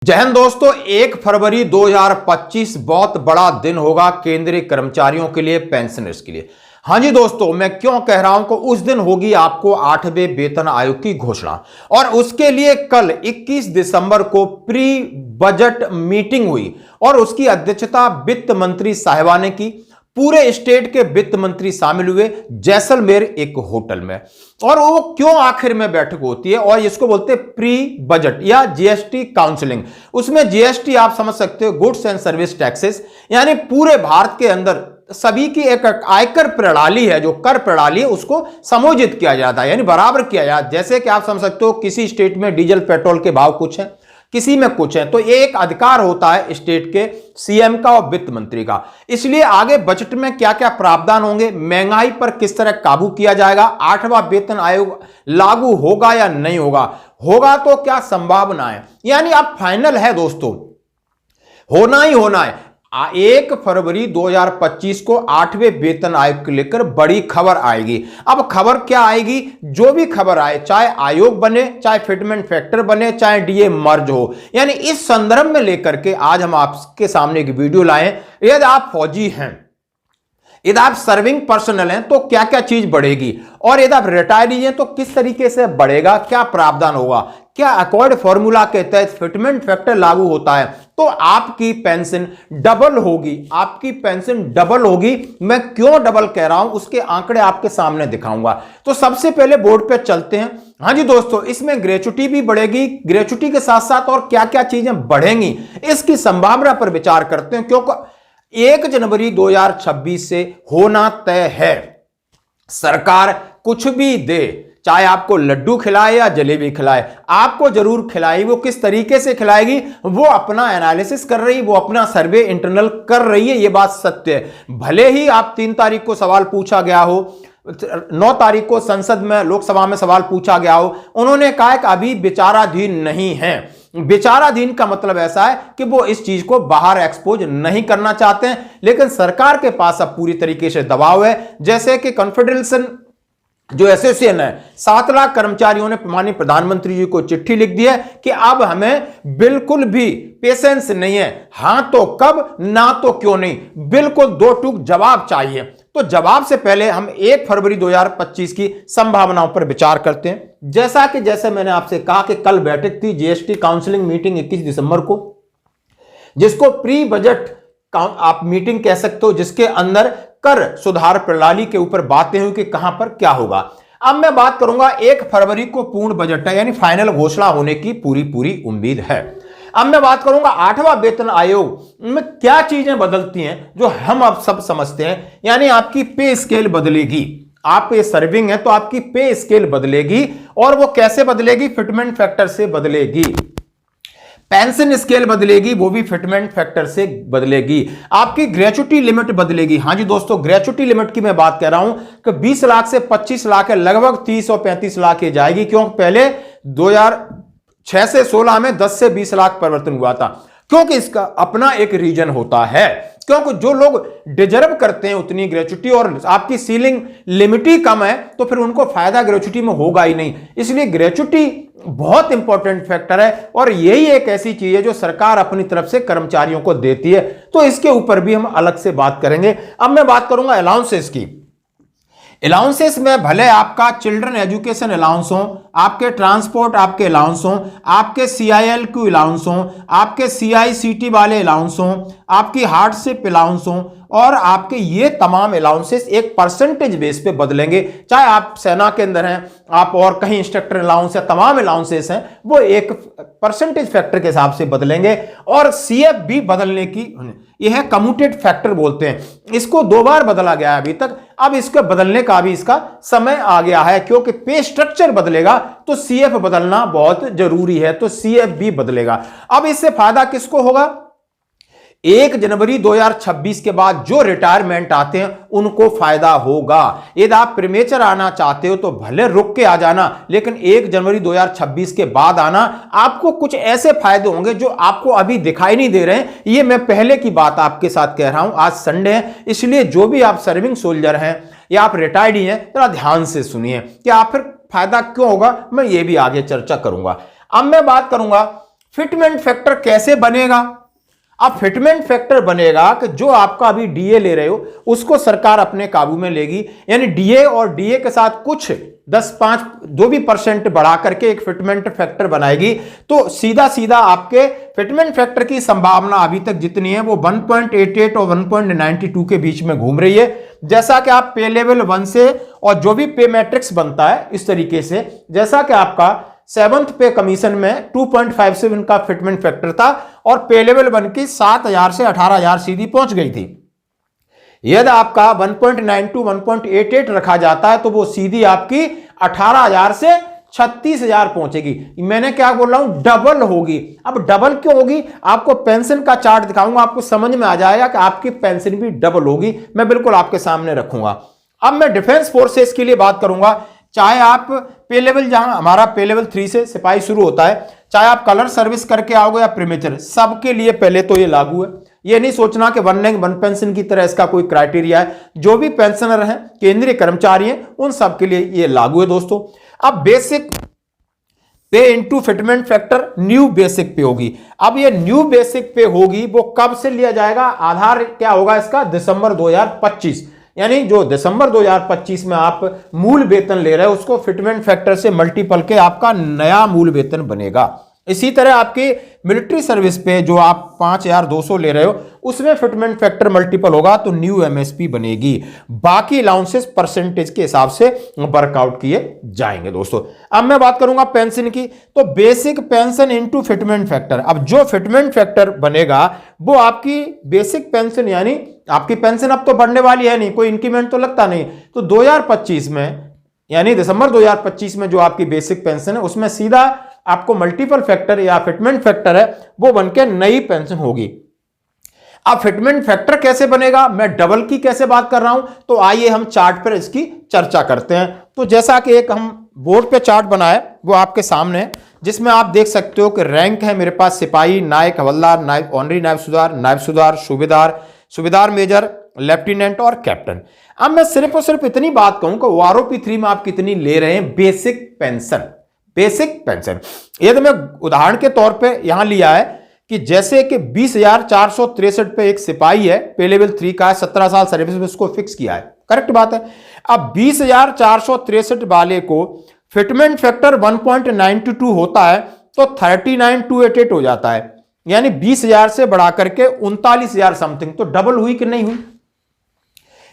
जय हिंद दोस्तों, 1 फरवरी 2025 बहुत बड़ा दिन होगा केंद्रीय कर्मचारियों के लिए, पेंशनर्स के लिए। हाँ जी दोस्तों, मैं क्यों कह रहा हूं कि उस दिन होगी आपको 8वें वेतन आयोग की घोषणा, और उसके लिए कल 21 दिसंबर को प्री बजट मीटिंग हुई और उसकी अध्यक्षता वित्त मंत्री साहिबा ने की। पूरे स्टेट के वित्त मंत्री शामिल हुए जैसलमेर एक होटल में। और वो क्यों आखिर में बैठक होती है, और इसको बोलते हैं प्री बजट या जीएसटी काउंसलिंग। उसमें जीएसटी आप समझ सकते हो, गुड्स एंड सर्विस टैक्सेस, यानी पूरे भारत के अंदर सभी की एक आयकर प्रणाली है, जो कर प्रणाली है, उसको समोजित किया जाता है, यानी बराबर किया जाता है। जैसे कि आप समझ सकते हो, किसी स्टेट में डीजल पेट्रोल के भाव कुछ है, किसी में कुछ है, तो ये एक अधिकार होता है स्टेट के सीएम का और वित्त मंत्री का। इसलिए आगे बजट में क्या क्या प्रावधान होंगे, महंगाई पर किस तरह काबू किया जाएगा, 8वां वेतन आयोग लागू होगा या नहीं होगा, होगा तो क्या संभावना है, यानी अब फाइनल है दोस्तों, होना ही होना है। 1 फरवरी 2025 को 8वें वेतन आयोग को लेकर बड़ी खबर आएगी। अब खबर क्या आएगी, जो भी खबर आए, चाहे आयोग बने, चाहे फिटमेंट फैक्टर बने, चाहे डीए मर्ज हो, यानी इस संदर्भ में लेकर के आज हम आपके सामने एक वीडियो लाए। यदि आप फौजी हैं, यदि आप सर्विंग पर्सनल हैं, तो क्या क्या चीज बढ़ेगी, और यदि आप रिटायरी हैं तो किस तरीके से बढ़ेगा, क्या प्रावधान होगा, क्या अकॉर्ड फॉर्मूला के तहत फिटमेंट फैक्टर लागू होता है तो आपकी पेंशन डबल होगी, आपकी पेंशन डबल होगी। मैं क्यों डबल कह रहा हूं, उसके आंकड़े आपके सामने दिखाऊंगा। तो सबसे पहले बोर्ड पे चलते हैं। हाँ जी दोस्तों, इसमें ग्रेच्युटी भी बढ़ेगी, ग्रेच्युटी के साथ साथ और क्या क्या चीजें बढ़ेंगी, इसकी संभावना पर विचार करते हैं, क्योंकि 1 जनवरी 2026 से होना तय है। सरकार कुछ भी दे, चाहे आपको लड्डू खिलाए या जलेबी खिलाए, आपको जरूर खिलाएगी। वो किस तरीके से खिलाएगी, वो अपना एनालिसिस कर रही है, वो अपना सर्वे इंटरनल कर रही है, ये बात सत्य है। भले ही आप 3 तारीख को सवाल पूछा गया हो, 9 तारीख को संसद में, लोकसभा में सवाल पूछा गया हो, उन्होंने कहा कि अभी विचाराधीन नहीं है। विचाराधीन का मतलब ऐसा है कि वो इस चीज को बाहर एक्सपोज नहीं करना चाहते हैं, लेकिन सरकार के पास अब पूरी तरीके से दबाव है। जैसे कि कॉन्फेडरेशन जो एसोसिएशन है, 7 लाख कर्मचारियों ने माननीय प्रधानमंत्री जी को चिट्ठी लिख दी है कि अब हमें बिल्कुल भी पेशेंस नहीं है, हां तो कब, ना तो क्यों नहीं, बिल्कुल 2 टूक जवाब चाहिए। तो जवाब से पहले हम 1 फरवरी 2025 की संभावनाओं पर विचार करते हैं। जैसे मैंने आपसे कहा कि कल बैठक थी जीएसटी काउंसलिंग मीटिंग 21 दिसंबर को, जिसको प्री बजट आप मीटिंग कह सकते हो, जिसके अंदर कर सुधार प्रणाली के ऊपर बातें हुई कि कहां पर क्या होगा। अब मैं बात करूंगा 1 फरवरी को पूर्ण बजट है, यानी फाइनल घोषणा होने की पूरी उम्मीद है। अब मैं बात करूंगा 8वां वेतन आयोग में क्या चीजें बदलती हैं जो हम अब सब समझते हैं, यानी आपकी पे स्केल बदलेगी। आप ये सर्विंग है तो आपकी पे स्केल बदलेगी, और वो कैसे बदलेगी, फिटमेंट फैक्टर से बदलेगी। पेंशन स्केल बदलेगी, वो भी फिटमेंट फैक्टर से बदलेगी। आपकी ग्रेच्युटी लिमिट बदलेगी। हाँ जी दोस्तों, ग्रेच्युटी लिमिट की मैं बात कर रहा हूं कि 20 लाख से 25 लाख है, लगभग 30 और 35 लाख ये जाएगी, क्योंकि पहले 2006 से 16 में 10 से 20 लाख परिवर्तन हुआ था, क्योंकि इसका अपना एक रीजन होता है, क्योंकि जो लोग डिजर्व करते हैं उतनी ग्रेच्युटी, और आपकी सीलिंग लिमिट ही कम है, तो फिर उनको फायदा ग्रेच्युटी में होगा ही नहीं। इसलिए ग्रेच्युटी बहुत इंपॉर्टेंट फैक्टर है, और यही एक ऐसी चीज है जो सरकार अपनी तरफ से कर्मचारियों को देती है, तो इसके ऊपर भी हम अलग से बात करेंगे। अब मैं बात करूंगा अलाउंसेस की। अलाउंसेस में भले आपका चिल्ड्रन एजुकेशन अलाउंस हो, आपके ट्रांसपोर्ट आपके अलाउंस हो, आपके CIL की अलाउंस हो, आपके CICT वाले अलाउंस हो, आपकी हार्डशिप अलाउंस हो, और आपके ये तमाम अलाउंसेस एक परसेंटेज बेस पे बदलेंगे। चाहे आप सेना के अंदर हैं, आप और कहीं इंस्ट्रक्टर अलाउंस है, तमाम अलाउंसेस हैं वो एक परसेंटेज फैक्टर के हिसाब से बदलेंगे। और CF भी बदलने की, यह है कम्यूटेड फैक्टर बोलते हैं, इसको 2 बार बदला गया है अभी तक, अब इसके बदलने का भी इसका समय आ गया है, क्योंकि पे स्ट्रक्चर बदलेगा तो CF बदलना बहुत जरूरी है, तो CF भी बदलेगा। अब इससे फायदा किसको होगा, 1 जनवरी 2026 के बाद जो रिटायरमेंट आते हैं उनको फायदा होगा। यदि आप प्रीमेचर आना चाहते हो तो भले रुक के आ जाना, लेकिन 1 जनवरी 2026 के बाद आना, आपको कुछ ऐसे फायदे होंगे जो आपको अभी दिखाई नहीं दे रहे हैं। ये मैं पहले की बात आपके साथ कह रहा हूं, आज संडे है, इसलिए जो भी आप सर्विंग सोल्जर हैं या आप रिटायर्डी हैं, जरा ध्यान से सुनिए कि आप फिर फायदा क्यों होगा, मैं ये भी आगे चर्चा करूंगा। अब मैं बात करूंगा फिटमेंट फैक्टर कैसे बनेगा? अब फिटमेंट फैक्टर बनेगा कि जो आपका अभी डीए ले रहे हो उसको सरकार अपने काबू में लेगी, यानी डीए और डीए के साथ कुछ 10-5 जो भी परसेंट बढ़ा करके एक फिटमेंट फैक्टर बनाएगी। तो सीधा सीधा आपके फिटमेंट फैक्टर की संभावना अभी तक जितनी है वो 1.88 और 1.92 के बीच में घूम रही है। जैसा कि आप पे लेवल 1 से और जो भी पे मैट्रिक्स बनता है इस तरीके से, जैसा कि आपका 7th पे कमीशन में 2.57 का फिटमेंट फैक्टर था और पे लेवल 1 की 7,000 से 18,000 सीधी पहुंच गई थी। यदि आपका 1.92 1.88 रखा जाता है तो वो सीधी आपकी 18,000 से 36,000 पहुंचेगी। मैंने क्या बोल रहा हूं, डबल होगी। अब डबल क्यों होगी, आपको पेंशन का चार्ट दिखाऊंगा, आपको समझ में आ जाएगा कि आपकी पेंशन भी डबल होगी। मैं बिल्कुल आपके सामने रखूंगा। अब मैं डिफेंस फोर्सेस के लिए बात करूंगा। चाहे आप पे लेवल, जहां हमारा पे लेवल 3 से सिपाही शुरू होता है, चाहे आप कलर सर्विस करके आओगे या प्रीमेचर, सबके लिए पहले तो ये लागू है। ये नहीं सोचना कि वन रैंक वन पेंशन की तरह इसका कोई क्राइटेरिया है। जो भी पेंशनर हैं, केंद्रीय कर्मचारी हैं, उन सब के लिए ये लागू है दोस्तों। अब बेसिक पे into fitment factor new basic पे होगी। अब ये न्यू बेसिक पे होगी वो कब से लिया जाएगा, आधार क्या होगा इसका, दिसंबर 2025, यानी जो दिसंबर 2025 में आप मूल वेतन ले रहे हो उसको फिटमेंट फैक्टर से मल्टीपल के आपका नया मूल वेतन बनेगा। इसी तरह आपकी मिलिट्री सर्विस पे जो आप 5,200 ले रहे हो उसमें फिटमेंट फैक्टर मल्टीपल होगा तो न्यू एमएसपी बनेगी। बाकी अलाउंसेस परसेंटेज के हिसाब से वर्कआउट किए जाएंगे दोस्तों। अब मैं बात करूंगा पेंशन की, तो basic pension into fitment factor. अब जो फिटमेंट फैक्टर बनेगा वो आपकी बेसिक पेंशन, यानी आपकी पेंशन अब तो बढ़ने वाली है नहीं, कोई इंक्रीमेंट तो लगता नहीं, तो 2025 में यानी दिसंबर 2025 में जो आपकी बेसिक पेंशन है उसमें सीधा आपको मल्टीपल फैक्टर या फिटमेंट फैक्टर है वो बनके नई पेंशन होगी। अब फिटमेंट फैक्टर कैसे बनेगा, मैं डबल की कैसे बात कर रहा हूं, तो आइए हम चार्ट पर इसकी चर्चा करते हैं। तो जैसा कि एक हम बोर्ड पे चार्ट बनाए वो आपके सामने है, जिसमें आप देख सकते हो कि रैंक है मेरे पास सिपाही, नायक, हवलदार, नायब, ऑनरी नायब सुधार, सूबेदार, सूबेदार मेजर, लेफ्टिनेंट और कैप्टन। अब मैं सिर्फ और सिर्फ इतनी बात कहूं कि आरओपी 3 में आप कितनी ले रहे हैं बेसिक पेंशन। बेसिक पेंशन यदि मैं उदाहरण के तौर पे यहां लिया है कि जैसे कि 20,463 पे एक सिपाही है, पे लेवल 3 का है, 17 साल सर्विस में उसको फिक्स किया है, करेक्ट बात है। अब 20,463 वाले को फिटमेंट फैक्टर 1.92 होता है तो 39,288 हो जाता है, यानी 20,000 से बढ़ा करके 39,000 समथिंग, तो डबल हुई कि नहीं हुई,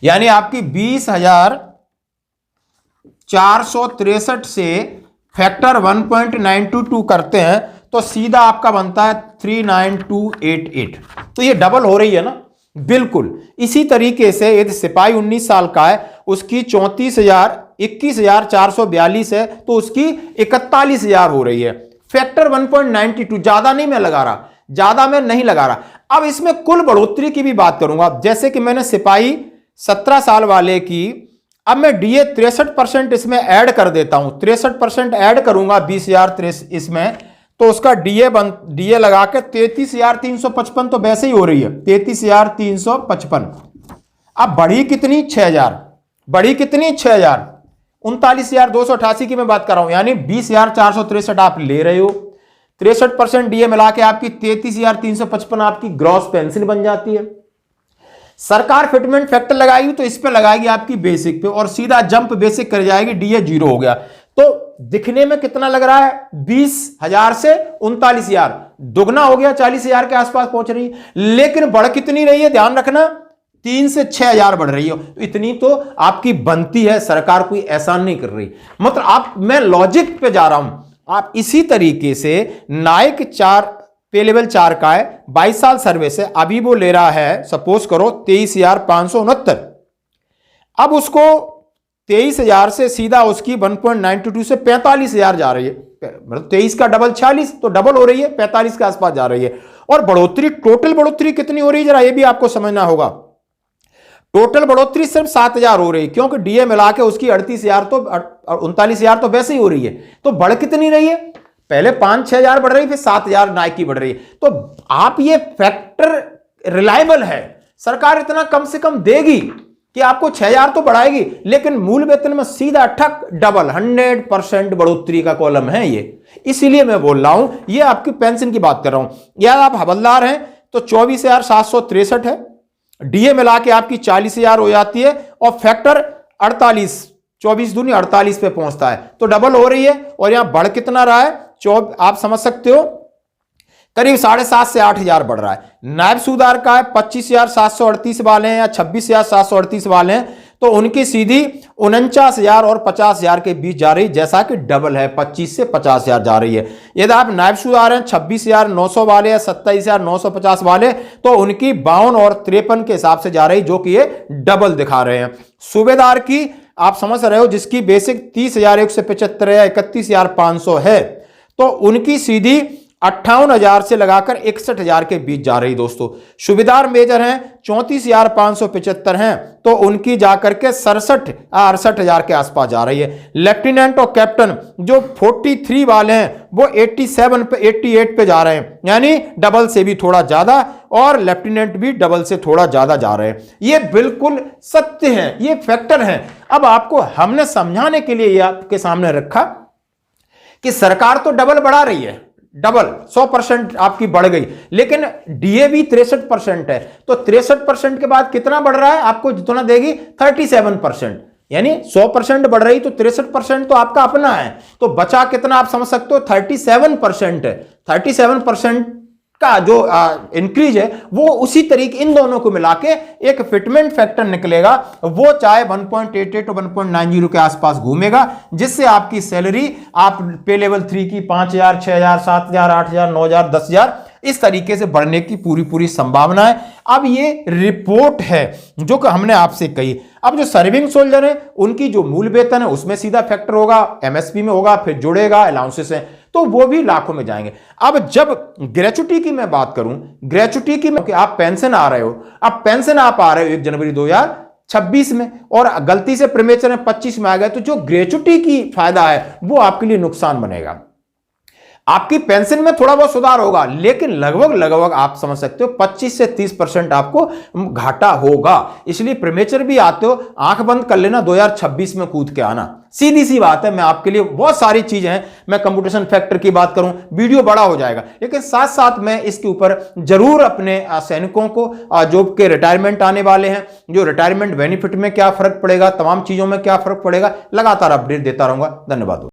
यानी आपकी 20,463 से फैक्टर 1.922 करते हैं तो सीधा आपका बनता है 39,288, तो ये डबल हो रही है ना, बिल्कुल। इसी तरीके से यदि सिपाही 19 साल का है उसकी 21,442 है तो उसकी 41,000 हो रही है। फैक्टर 1.92, ज्यादा नहीं मैं लगा रहा, ज्यादा मैं नहीं लगा रहा। अब इसमें कुल बढ़ोतरी की भी बात करूंगा, जैसे कि मैंने सिपाही 17 साल वाले की, अब मैं डीए 63% इसमें ऐड कर देता हूं, 63% ऐड करूंगा 20,000 इसमें, तो उसका डीए लगा के 33,355 तो वैसे ही हो रही है, 33,355। अब बढ़ी कितनी, 6,000, बढ़ी कितनी, 6,000, 39,288 की मैं बात कर रहा हूं, यानी 20,463 आप ले रहे हो, 63% डीए मिला के आपकी 33,355 आपकी ग्रॉस पेंशन बन जाती है। सरकार फिटमेंट फैक्टर लगाएगी तो इस पे लगाएगी आपकी बेसिक पे और सीधा जंप बेसिक कर जाएगी, डीए 0 हो गया। तो दिखने में कितना लग रहा है, 20,000 से 39,000, दुगना हो गया, 40,000 के आसपास पहुंच रही है। लेकिन बढ़ कितनी रही है, ध्यान रखना, 3 से 6,000 बढ़ रही हो, इतनी तो आपकी बनती है, सरकार कोई एहसान नहीं कर रही। मतलब आप, मैं लॉजिक पे जा रहा हूं, आप इसी तरीके से नायक 4 पे लेवल 4 का है, 22 साल सर्विस है, अभी वो ले रहा है सपोज करो 23,569, अब उसको 23,000 से सीधा उसकी 1.92 से 45,000 जा रही है, मतलब 23 का डबल 46, तो डबल हो रही है, 45 के आसपास जा रही है। और बढ़ोतरी, टोटल बढ़ोतरी कितनी हो रही है, जरा ये भी आपको समझना होगा। टोटल बढ़ोतरी सिर्फ 7,000 हो रही है, क्योंकि डीए मिला के उसकी 38,000 तो 39,000 तो वैसे ही हो रही है, तो बढ़ कितनी रही है, पहले 5-6,000 बढ़ रही, फिर 7,000 नायक की बढ़ रही है। तो आप, ये फैक्टर रिलायबल है, सरकार इतना कम से कम देगी, कि आपको 6,000 तो बढ़ाएगी, लेकिन मूल वेतन में सीधा ठक डबल 100% बढ़ोतरी का कॉलम है ये। इसीलिए मैं बोल रहा हूं, ये आपकी पेंशन की बात कर रहा हूं। यार आप हवलदार हैं तो 24,763 है, डीए मिला के आपकी 40,000 हो जाती है, और फैक्टर 48, 24 दूनी 48 पे पहुंचता है, तो डबल हो रही है। और यहां बढ़ कितना रहा है, आप समझ सकते हो करीब 7,500 से 8,000 बढ़ रहा है। नायब सूबेदार का है 25,738 वाले हैं या 26,738 वाले हैं, तो उनकी सीधी 49,000 और 50,000 के बीच जा रही, जैसा कि डबल है 25 से 50,000 जा रही है। यदि आप नायब सूबेदार हैं 26,900 वाले या 27,950 वाले, तो उनकी 52 और 53 के हिसाब से जा रही, जो कि ये डबल दिखा रहे हैं। सूबेदार की आप समझ रहे हो, जिसकी बेसिक 30,175 या 31,500 है, तो उनकी सीधी 58,000 से लगाकर 61,000 के बीच जा रही दोस्तों। सूबेदार मेजर हैं 34,575 हैं, तो उनकी जाकर के 68,000 के आसपास जा रही है। लेफ्टिनेंट और कैप्टन जो 43 वाले हैं वो 87 पे 88 पे जा रहे हैं, यानी डबल से भी थोड़ा ज्यादा, और लेफ्टिनेंट भी डबल से थोड़ा ज्यादा जा रहे हैं। ये बिल्कुल सत्य है, ये फैक्टर है। अब आपको हमने समझाने के लिए ये आपके सामने रखा कि सरकार तो डबल बढ़ा रही है, डबल 100% आपकी बढ़ गई, लेकिन डीए भी 63% है, तो 63% के बाद कितना बढ़ रहा है, आपको जितना देगी 37%, यानी 100% बढ़ रही, तो 63% तो आपका अपना है, तो बचा कितना आप समझ सकते हो, 37% है। 37% का जो इंक्रीज है वो उसी तरीके इन दोनों को मिला के एक फिटमेंट फैक्टर निकलेगा, वो चाहे 1.88 और 1.90 के आसपास घूमेगा, जिससे आपकी सैलरी आप पे लेवल 3 की 5,000, 6,000, 7,000, 8,000, 9,000, 10,000 इस तरीके से बढ़ने की पूरी संभावना है। अब ये रिपोर्ट है जो कि हमने आपसे कही। अब जो सर्विंग सोल्जर है उनकी जो मूल वेतन है उसमें सीधा फैक्टर होगा, एमएसपी में होगा, फिर जुड़ेगा अलाउंसेस है, तो वो भी लाखों में जाएंगे। अब जब ग्रेचुटी की मैं बात करूं, ग्रेचुटी की कि आप पेंशन आ रहे हो, अब पेंशन आप आ रहे हो 1 जनवरी 2026 में, और गलती से प्रीमेचर में 25 में आ गए, तो जो ग्रेचुटी की फायदा है वो आपके लिए नुकसान बनेगा। आपकी पेंशन में थोड़ा बहुत सुधार होगा, लेकिन लगभग आप समझ सकते हो 25 से 30% आपको घाटा होगा। इसलिए प्रीमेचर भी आते हो, आंख बंद कर लेना, 2026 में कूद के आना, सीधी सी बात है। मैं आपके लिए बहुत सारी चीजें हैं, मैं कंप्यूटेशन फैक्टर की बात करूं वीडियो बड़ा हो जाएगा, लेकिन साथ साथ मैं इसके ऊपर जरूर अपने सैनिकों को जो के रिटायरमेंट आने वाले हैं, जो रिटायरमेंट बेनिफिट में क्या फर्क पड़ेगा, तमाम चीजों में क्या फर्क पड़ेगा, लगातार अपडेट देता रहूंगा। धन्यवाद।